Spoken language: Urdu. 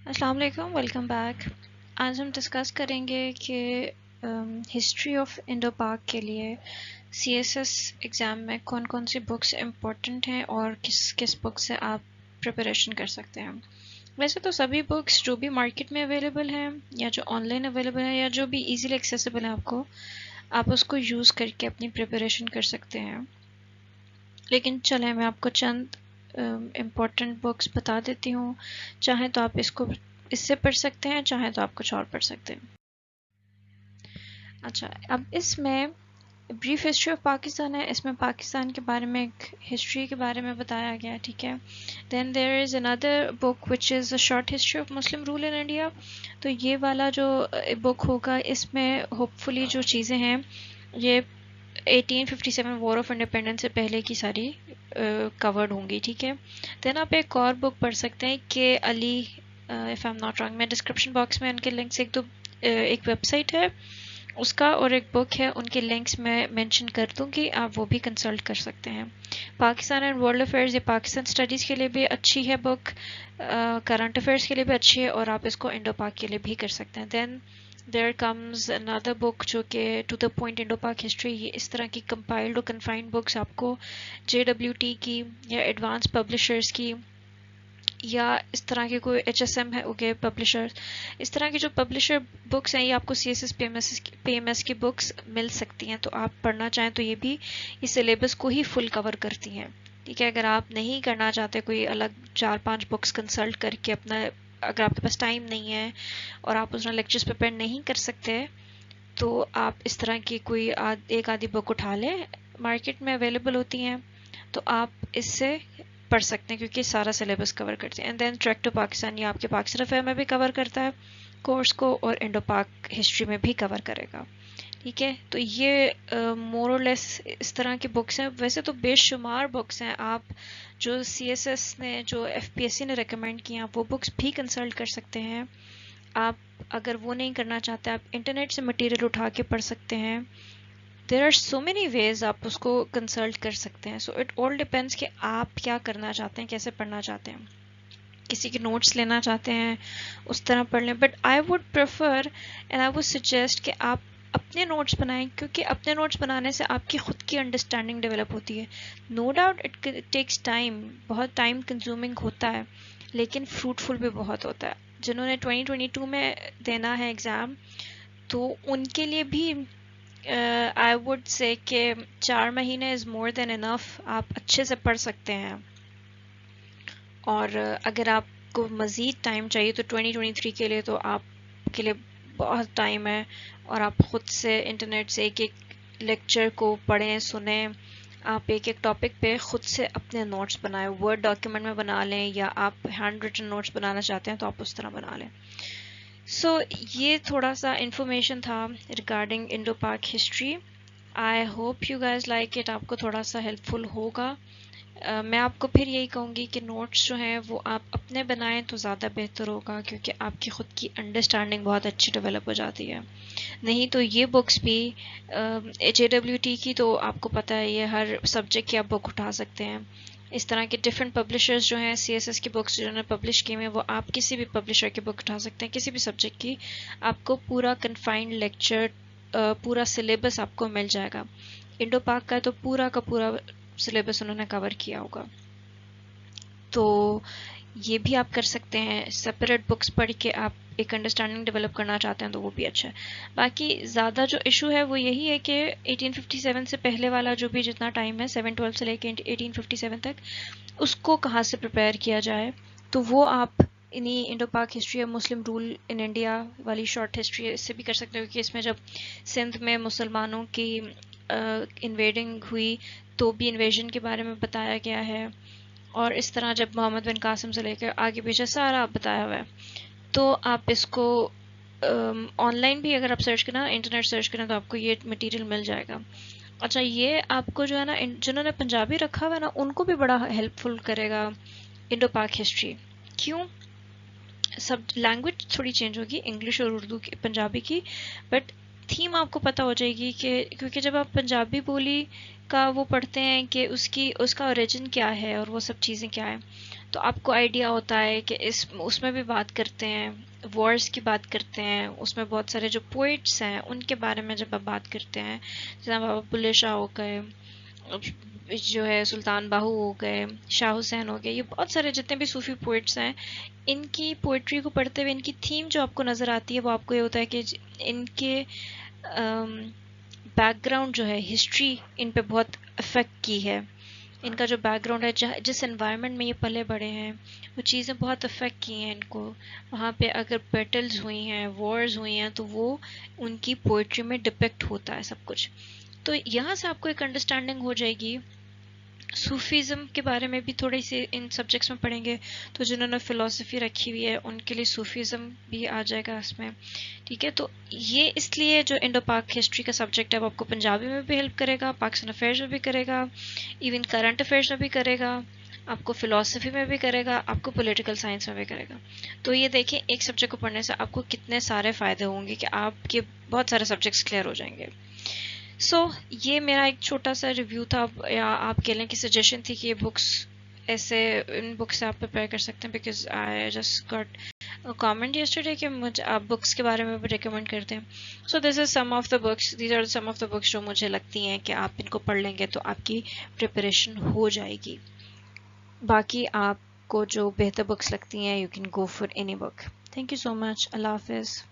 السلام علیکم، ویلکم بیک۔ آج ہم ڈسکس کریں گے کہ ہسٹری آف انڈو پاک کے لیے سی ایس ایس ایگزام میں کون کون سی بکس امپورٹنٹ ہیں اور کس کس بک سے آپ پریپریشن کر سکتے ہیں۔ ویسے تو سبھی بکس جو بھی مارکیٹ میں اویلیبل ہیں یا جو آن لائن اویلیبل ہیں یا جو بھی ایزیلی ایکسیسیبل ہیں آپ اس کو یوز کر کے اپنی پریپریشن کر سکتے ہیں، لیکن چلیں میں آپ کو چند امپورٹنٹ بکس بتا دیتی ہوں۔ چاہیں تو آپ اس سے پڑھ سکتے ہیں، چاہیں تو آپ کچھ اور پڑھ سکتے ہیں۔ اچھا، اب اس میں بریف ہسٹری آف پاکستان ہے، اس میں پاکستان کے بارے میں ایک ہسٹری کے بارے میں بتایا گیا ہے، ٹھیک ہے۔ Then there is another book which is a short history of Muslim rule in India. تو یہ والا جو بک ہوگا اس میں ہوپ فلی جو چیزیں ہیں یہ 1857 وار آف انڈیپینڈنس سے پہلے کی ساری کورڈ ہوں گی، ٹھیک ہے۔ دین آپ ایک اور بک پڑھ سکتے ہیں کہ Ali if I am not wrong, میں ڈسکرپشن باکس میں ان کے لنکس ایک ویب سائٹ ہے اس کا اور ایک بک ہے، ان کے لنکس میں مینشن کر دوں گی، آپ وہ بھی کنسلٹ کر سکتے ہیں۔ پاکستان اینڈ ورلڈ افیئرز، یہ پاکستان اسٹڈیز کے لیے بھی اچھی ہے بک، کرنٹ افیئرس کے لیے بھی اچھی ہے، اور آپ اس کو انڈو پاک کے لیے بھی کر سکتے ہیں۔ دین دیر کمز another بک جو کہ ٹو دا پوائنٹ انڈو پاک ہسٹری، یہ اس طرح کی کمپائلڈ اور کنفائنڈ بکس آپ کو JWT کی یا ایڈوانس پبلشرز کی یا اس طرح کے کوئی HSM ہے اوکے پبلشر، اس طرح کی جو پبلشر بکس ہیں یہ آپ کو CSS PMS کی بکس مل سکتی ہیں، تو آپ پڑھنا چاہیں تو یہ بھی اس سلیبس کو ہی فل کور کرتی ہیں، ٹھیک ہے۔ اگر آپ نہیں کرنا چاہتے کوئی الگ 4-5 بکس کنسلٹ کر کے اپنا، اگر آپ کے پاس ٹائم نہیں ہے اور آپ اس میں لیکچرز پریپیئر نہیں کر سکتے، تو آپ اس طرح کی کوئی ایک آدھی بک اٹھا لیں، مارکیٹ میں اویلیبل ہوتی ہیں، تو آپ اس سے پڑھ سکتے ہیں کیونکہ سارا سلیبس کور کرتے ہیں۔ And then track to Pakistan, یہ آپ کے پاکستان افیئر میں بھی کور کرتا ہے کورس کو، اور انڈو پاک ہسٹری میں بھی کور کرے گا، ٹھیک ہے۔ تو یہ مور اور لیس اس طرح کی بکس ہیں، ویسے تو بے شمار بکس ہیں، آپ جو CSS نے جو FPSC نے ریکمینڈ کی ہیں وہ بکس بھی کنسلٹ کر سکتے ہیں۔ آپ اگر وہ نہیں کرنا چاہتے آپ انٹرنیٹ سے مٹیریل اٹھا کے پڑھ سکتے ہیں۔ There are so many ways آپ اس کو کنسلٹ کر سکتے ہیں، سو اٹ آل ڈپینڈس کہ آپ کیا کرنا چاہتے ہیں، کیسے پڑھنا چاہتے ہیں۔ کسی کے نوٹس لینا چاہتے ہیں اس طرح پڑھ لیں، but I would prefer and I would suggest کہ آپ اپنے نوٹس بنائیں، کیونکہ اپنے نوٹس بنانے سے آپ کی خود کی انڈرسٹینڈنگ ڈیولپ ہوتی ہے۔ No doubt it takes time, بہت ٹائم کنزیومنگ ہوتا ہے، لیکن فروٹفل بھی بہت ہوتا ہے۔ جنہوں نے 2022 میں دینا ہے ایگزام، تو ان کے لیے بھی آئی ووڈ سے کہ 4 مہینے از مور دین انف، آپ اچھے سے پڑھ سکتے ہیں۔ اور اگر آپ کو مزید ٹائم چاہیے تو 2023 کے لیے تو آپ کے لیے بہت ٹائم ہے، اور آپ خود سے انٹرنیٹ سے ایک ایک لیکچر کو پڑھیں سنیں، آپ ایک ایک ٹاپک پہ خود سے اپنے نوٹس بنائیں، ورڈ ڈاکیومنٹ میں بنا لیں، یا آپ ہینڈ ریٹن نوٹس بنانا چاہتے ہیں تو آپ اس طرح بنا لیں۔ سو یہ تھوڑا سا انفارمیشن تھا ریگارڈنگ انڈو پاک history. I hope you guys like it, آپ کو تھوڑا سا ہیلپ فل ہوگا۔ میں آپ کو پھر یہی کہوں گی کہ نوٹس جو ہیں وہ آپ اپنے بنائیں تو زیادہ بہتر ہوگا، کیونکہ آپ کی خود کی انڈرسٹینڈنگ بہت اچھی ڈیولپ ہو جاتی ہے۔ نہیں تو یہ بکس بھی JWT کی تو آپ کو پتہ ہے یہ ہر سبجیکٹ کی آپ بک اٹھا سکتے ہیں۔ اس طرح کے ڈفرینٹ پبلشرز جو ہیں CSS کی بکس جنہوں نے پبلش کی ہیں وہ آپ کسی بھی پبلشر کی بک اٹھا سکتے ہیں، کسی بھی سبجیکٹ کی، آپ کو پورا کنفائنڈ لیکچر پورا سلیبس آپ کو مل جائے گا۔ انڈو پاک کا تو پورا کا پورا سلیبس انہوں نے کور کیا ہوگا، تو یہ بھی آپ کر سکتے ہیں۔ سپریٹ بکس پڑھ کے آپ ایک انڈرسٹینڈنگ ڈیولپ کرنا چاہتے ہیں تو وہ بھی اچھا ہے۔ باقی زیادہ جو ایشو ہے وہ یہی ہے کہ 1857 سے پہلے والا جو بھی جتنا ٹائم ہے 712 سے لے کے 1857 تک، اس کو کہاں سے پریپیئر کیا جائے، تو وہ آپ انہی انڈو پاک ہسٹری یا مسلم رول ان انڈیا والی شارٹ ہسٹری اس سے بھی کر سکتے ہو، کہ اس میں جب سندھ میں مسلمانوں کی انویڈنگ ہوئی تو بھی انویژن کے بارے میں بتایا گیا ہے، اور اس طرح جب محمد بن قاسم سے لے کر آگے پیچھے سارا بتایا ہوا ہے، تو آپ اس کو آن لائن بھی اگر آپ سرچ کرنا، انٹرنیٹ سرچ کرنا، تو آپ کو یہ مٹیریل مل جائے گا۔ اچھا، یہ آپ کو جو ہے نا جنہوں نے پنجابی رکھا ہوا ہے نا ان کو بھی بڑا ہیلپ فل کرے گا انڈو پاک ہسٹری۔ کیوں؟ سب لینگویج تھوڑی چینج ہوگی، انگلش اور اردو کی، پنجابی کی، بٹ تھیم آپ کو پتہ ہو جائے گی، کہ کیونکہ جب آپ پنجابی بولی کا وہ پڑھتے ہیں کہ اس کا اوریجن کیا ہے اور وہ سب چیزیں کیا ہیں، تو آپ کو آئیڈیا ہوتا ہے کہ اس میں بھی بات کرتے ہیں، وارز کی بات کرتے ہیں، اس میں بہت سارے جو پوئٹس ہیں ان کے بارے میں جب آپ بات کرتے ہیں، جیسے بابا بلے شاہ ہو گئے، جو ہے سلطان باہو ہو گئے، شاہ حسین ہو گئے، یہ بہت سارے جتنے بھی صوفی پوئٹس ہیں، ان کی پوئٹری کو پڑھتے ہوئے ان کی تھیم جو آپ کو نظر آتی ہے وہ آپ کو یہ ہوتا ہے کہ ان کے بیک گراؤنڈ جو ہے، ہسٹری ان پہ بہت افیکٹ کی ہے، ان کا جو بیک گراؤنڈ ہے، جس انوائرمنٹ میں یہ پلے بڑے ہیں، وہ چیزیں بہت افیکٹ کی ہیں ان کو، وہاں پہ اگر بیٹلز ہوئی ہیں، وارز ہوئی ہیں، تو وہ ان کی پوئٹری میں ڈپیکٹ ہوتا ہے سب کچھ. تو یہاں سے آپ کو ایک انڈرسٹینڈنگ ہو جائے گی. صوفیزم کے بارے میں بھی تھوڑی سی ان سبجیکٹس میں پڑھیں گے تو جنہوں نے فلسفی رکھی ہوئی ہے ان کے لیے صوفیزم بھی آ جائے گا اس میں. ٹھیک ہے، تو یہ اس لیے جو انڈو پاک ہسٹری کا سبجیکٹ ہے وہ آپ کو پنجابی میں بھی ہیلپ کرے گا، پاکستان افیئرز میں بھی کرے گا، ایون کرنٹ افیئرز میں بھی کرے گا، آپ کو فلسفی میں بھی کرے گا، آپ کو پولیٹیکل سائنس میں بھی کرے گا. تو یہ دیکھیں ایک سبجیکٹ کو پڑھنے سے آپ کو کتنے سارے فائدے ہوں گے کہ آپ کے بہت سارے سبجیکٹس کلیئر ہو جائیں گے. یہ میرا ایک چھوٹا سا ریویو تھا، یا آپ کہہ لیں کہ سجیشن تھی کہ یہ بکس ایسے ان بکس سے آپ پریپیئر کر سکتے ہیں، because I just got comment yesterday کہ مجھے آپ بکس کے بارے میں بھی ریکمینڈ کرتے ہیں. So this is some of the books, these are some of the books جو مجھے لگتی ہیں کہ آپ ان کو پڑھ لیں گے تو آپ کی پریپریشن ہو جائے گی. باقی آپ کو جو بہتر بکس لگتی ہیں you can go for any book. Thank you so much. اللہ حافظ.